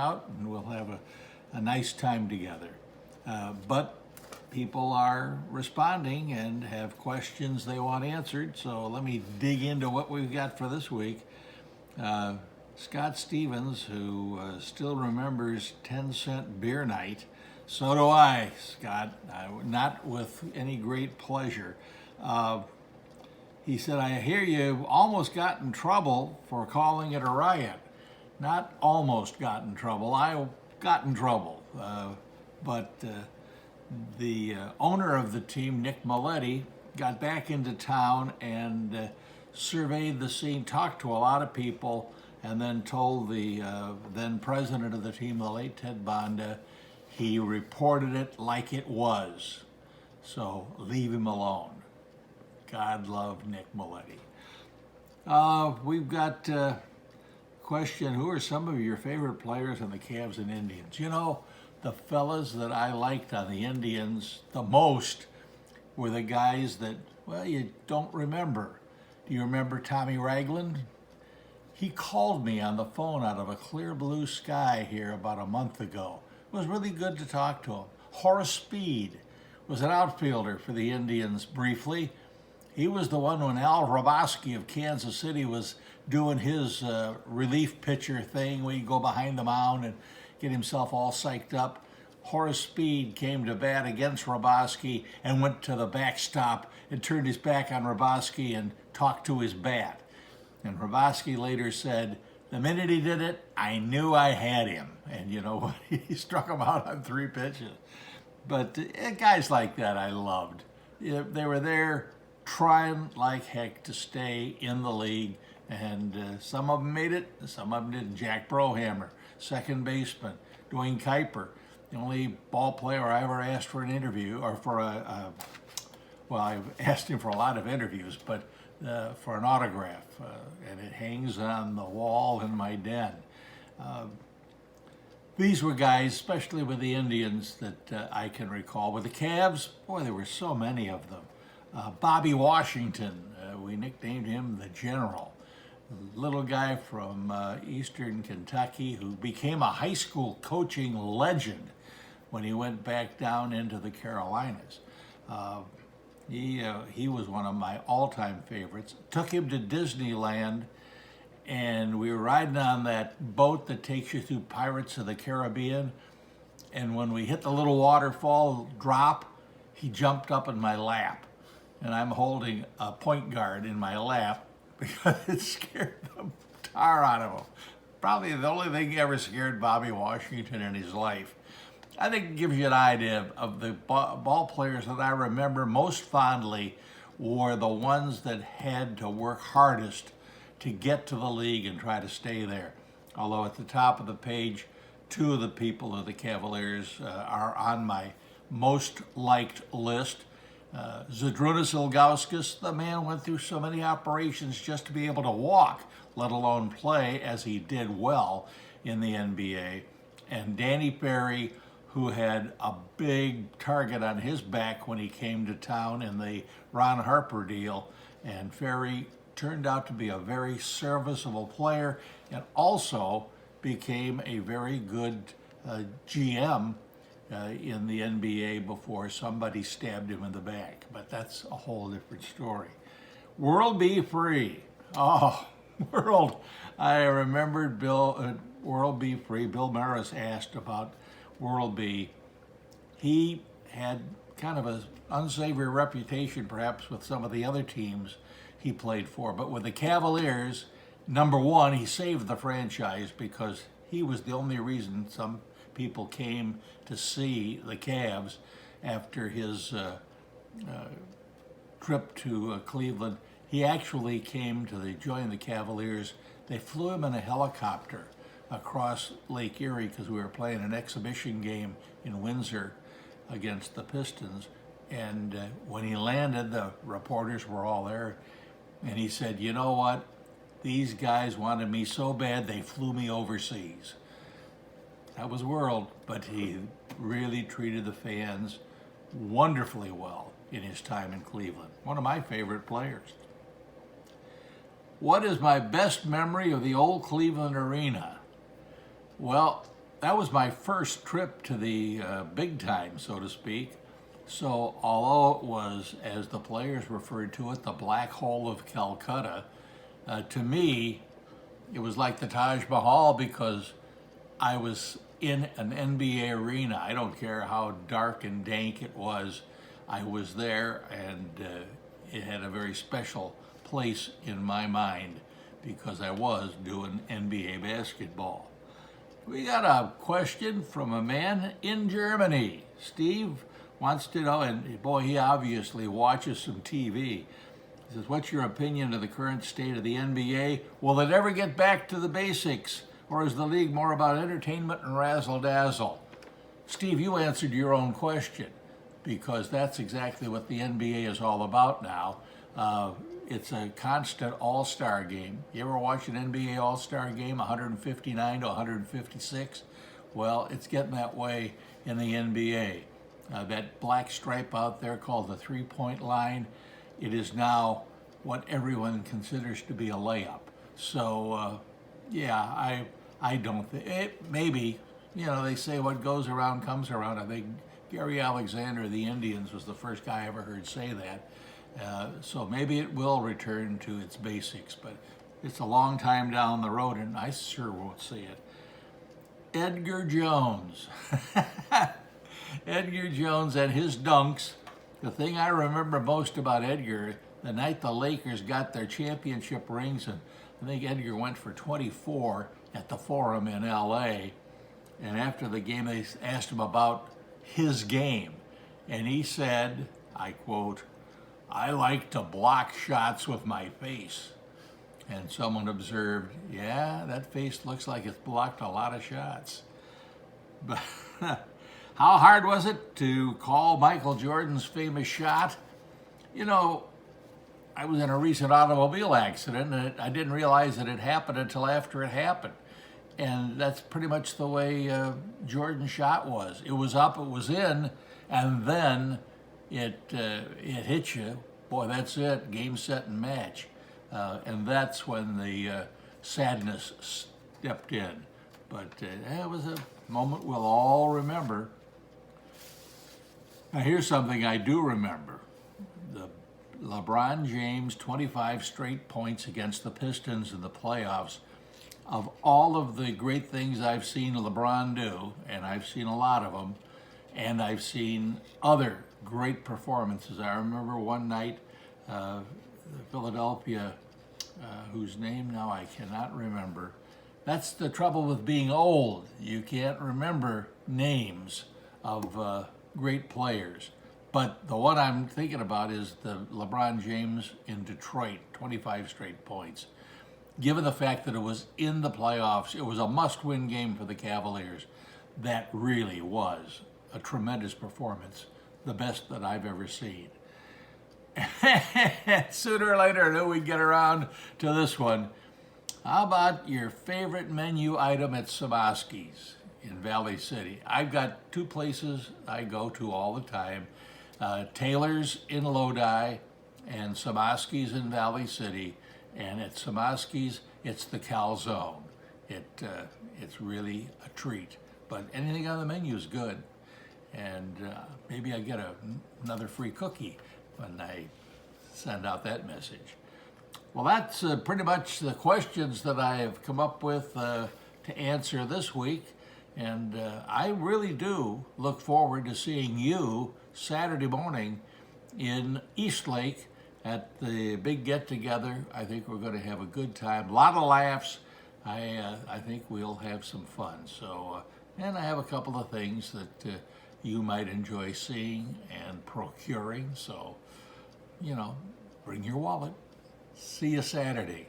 out and we'll have a nice time together. But people are responding and have questions they want answered, so let me dig into what we've got for this week. Scott Stevens, who still remembers 10-cent beer night. So do I, Scott, not with any great pleasure. He said, I hear you almost got in trouble for calling it a riot. Not almost got in trouble, I got in trouble. But the owner of the team, Nick Maletti, got back into town and surveyed the scene, talked to a lot of people, and then told the then president of the team, the late Ted Bonda, he reported it like it was. So leave him alone. God love Nick Maletti. We've got a question, who are some of your favorite players on the Cavs and Indians? You know, the fellas that I liked on the Indians the most were the guys that, well, you don't remember. Do you remember Tommy Ragland? He called me on the phone out of a clear blue sky here about a month ago. It was really good to talk to him. Horace Speed was an outfielder for the Indians briefly. He was the one when Al Hrabosky of Kansas City was doing his relief pitcher thing where you go behind the mound and get himself all psyched up. Horace Speed came to bat against Hrabosky and went to the backstop and turned his back on Hrabosky and talked to his bat. And Hrabosky later said, the minute he did it, I knew I had him. And you know what? He struck him out on 3 pitches. But guys like that I loved. They were there trying like heck to stay in the league. And some of them made it, some of them didn't. Jack Brohammer, second baseman. Dwayne Kuiper, the only ball player I ever asked for an interview, or for well, I've asked him for a lot of interviews, but for an autograph, and it hangs on the wall in my den. These were guys, especially with the Indians, that I can recall. With the Cavs, boy, there were so many of them. Bobby Washington, we nicknamed him the General. A little guy from eastern Kentucky who became a high school coaching legend when he went back down into the Carolinas. He was one of my all-time favorites. Took him to Disneyland, and we were riding on that boat that takes you through Pirates of the Caribbean. And when we hit the little waterfall drop, he jumped up in my lap. And I'm holding a point guard in my lap because it scared the tar out of him. Probably the only thing ever scared Bobby Washington in his life. I think it gives you an idea of the ball players that I remember most fondly were the ones that had to work hardest to get to the league and try to stay there. Although at the top of the page, 2 of the people of the Cavaliers are on my most liked list. Zydrunas Ilgauskas, the man went through so many operations just to be able to walk, let alone play, as he did well in the NBA. And Danny Ferry, who had a big target on his back when he came to town in the Ron Harper deal. And Ferry turned out to be a very serviceable player and also became a very good GM in the NBA before somebody stabbed him in the back. But that's a whole different story. World Be Free. Oh, World. I remembered World Be Free. Bill Maris asked about World B. He had kind of an unsavory reputation perhaps with some of the other teams he played for, but with the Cavaliers, number one, he saved the franchise because he was the only reason some people came to see the Cavs after his trip to Cleveland. He actually came to join the Cavaliers. They flew him in a helicopter across Lake Erie because we were playing an exhibition game in Windsor against the Pistons. And when he landed, the reporters were all there. And he said, you know what? These guys wanted me so bad they flew me overseas. That was World, but he really treated the fans wonderfully well in his time in Cleveland. One of my favorite players. What is my best memory of the old Cleveland Arena? Well, that was my first trip to the big time, so to speak. So although it was, as the players referred to it, the black hole of Calcutta, to me, it was like the Taj Mahal because I was in an NBA arena. I don't care how dark and dank it was. I was there, and it had a very special place in my mind because I was doing NBA basketball. We got a question from a man in Germany. Steve wants to know, and boy, he obviously watches some TV. He says, what's your opinion of the current state of the NBA? Will it ever get back to the basics? Or is the league more about entertainment and razzle-dazzle? Steve, you answered your own question because that's exactly what the NBA is all about now. It's a constant all-star game. You ever watch an NBA all-star game, 159 to 156? Well, it's getting that way in the NBA. That black stripe out there called the three-point line, it is now what everyone considers to be a layup. So, yeah, I don't think, maybe, they say what goes around comes around. I think Gary Alexander of the Indians was the first guy I ever heard say that. So maybe it will return to its basics, but it's a long time down the road, and I sure won't see it. Edgar Jones. Edgar Jones and his dunks. The thing I remember most about Edgar, the night the Lakers got their championship rings, and I think Edgar went for 24 at the Forum in LA. And after the game, they asked him about his game. And he said, I quote, "I like to block shots with my face." And someone observed, yeah, that face looks like it's blocked a lot of shots. But how hard was it to call Michael Jordan's famous shot? I was in a recent automobile accident, and I didn't realize that it happened until after it happened. And that's pretty much the way Jordan's shot was. It was up, it was in, and then it hit you. Boy, that's it, game, set, and match. And that's when the sadness stepped in. But it was a moment we'll all remember. Now here's something I do remember. The LeBron James 25 straight points against the Pistons in the playoffs. Of all of the great things I've seen LeBron do, and I've seen a lot of them, and I've seen other great performances. I remember one night, Philadelphia, whose name now I cannot remember. That's the trouble with being old. You can't remember names of great players. But the one I'm thinking about is the LeBron James in Detroit, 25 straight points. Given the fact that it was in the playoffs, it was a must-win game for the Cavaliers. That really was a tremendous performance, the best that I've ever seen. Sooner or later, I knew we'd get around to this one. How about your favorite menu item at Samaski's in Valley City? I've got two places I go to all the time. Taylor's in Lodi and Samaski's in Valley City. And at Samaski's, it's the calzone. It's really a treat. But anything on the menu is good. And maybe I get another free cookie when I send out that message. Well, that's pretty much the questions that I have come up with to answer this week. And I really do look forward to seeing you Saturday morning in Eastlake at the big get-together. I think we're going to have a good time. A lot of laughs. I think we'll have some fun. So, and I have a couple of things that you might enjoy seeing and procuring. So, bring your wallet. See you Saturday.